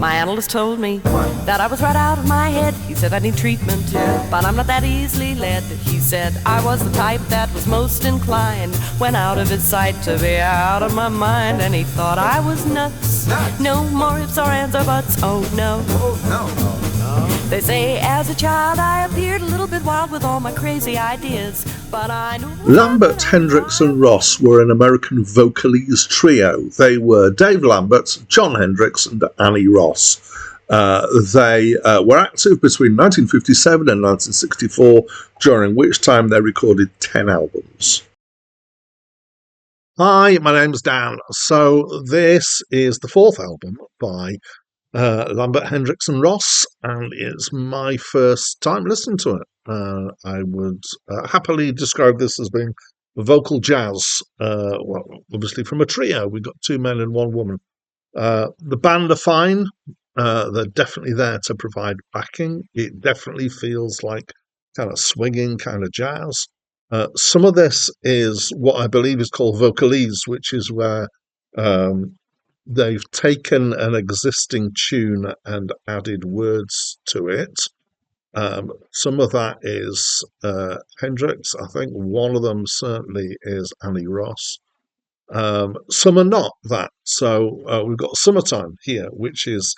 My analyst told me that I was right out of my head. He said I need treatment, but I'm not that easily led. He said I was the type that was most inclined, when out of his sight, to be out of my mind. And he thought I was nuts. No more ifs or ands or buts. Oh no. They say as a child I appeared a little bit wild with all my crazy ideas, but I knew... Lambert, Hendricks and Ross were an American vocalese trio. They were Dave Lambert, John Hendricks and Annie Ross. They were active between 1957 and 1964, during which time they recorded 10 albums. Hi, my name's Dan. So this is the fourth album by Lambert, Hendricks and Ross, and it's my first time listening to it. I would happily describe this as being vocal jazz, well, obviously from a trio. We've got two men and one woman. The band are fine. They're definitely there to provide backing. It definitely feels like kind of swinging kind of jazz. Some of this is what I believe is called vocalese, which is where they've taken an existing tune and added words to it. Some of that is Hendricks. I think one of them certainly is Annie Ross. Some are not that. So we've got Summertime here, which is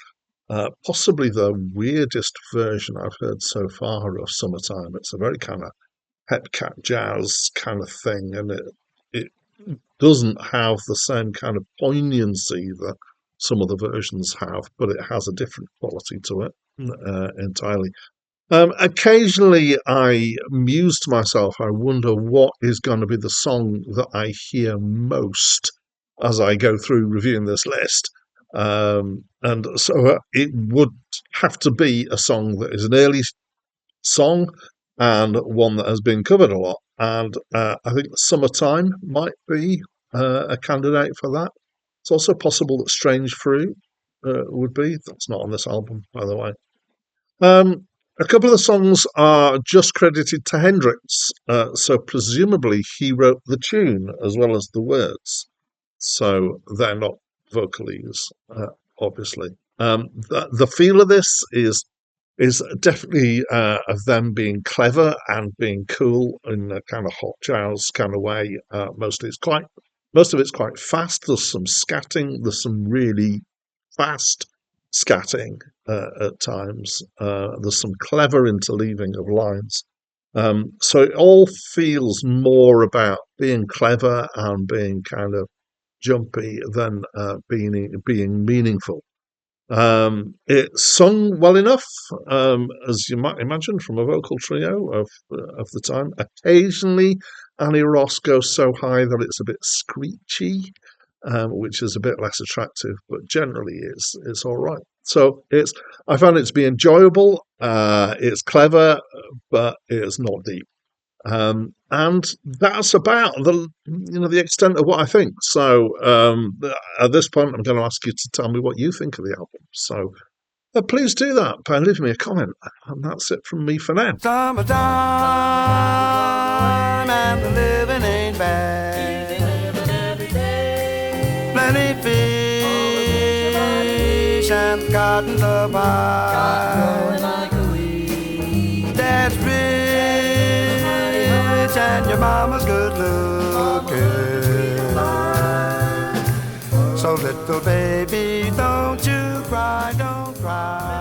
possibly the weirdest version I've heard so far of Summertime. It's a very kind of hepcat jazz kind of thing, and it doesn't have the same kind of poignancy that some of the versions have, but it has a different quality to it entirely. Occasionally I muse to myself, I wonder what is going to be the song that I hear most as I go through reviewing this list. And so it would have to be a song that is an early song and one that has been covered a lot. And I think Summertime might be a candidate for that. It's also possible that Strange Fruit would be. That's not on this album, by the way. A couple of the songs are just credited to Hendricks, so presumably he wrote the tune as well as the words. So they're not vocalese, obviously. The feel of this is definitely of them being clever and being cool in a kind of hot jazz kind of way. Most of it's quite fast. There's some scatting. There's some really fast scatting at times. There's some clever interleaving of lines. So it all feels more about being clever and being kind of jumpy than being meaningful. It's sung well enough, as you might imagine, from a vocal trio of the time. Occasionally, Annie Ross goes so high that it's a bit screechy, which is a bit less attractive, but generally it's all right. So I found it to be enjoyable. It's clever, but it's not deep. And that's about the extent of what I think. So at this point, I'm going to ask you to tell me what you think of the album. So please do that by leaving me a comment. And that's it from me for now. Summertime and the living ain't bad. Plenty fish and the cotton's up high. Dad's rich and your mama's good looking. So little baby, don't you cry, don't cry.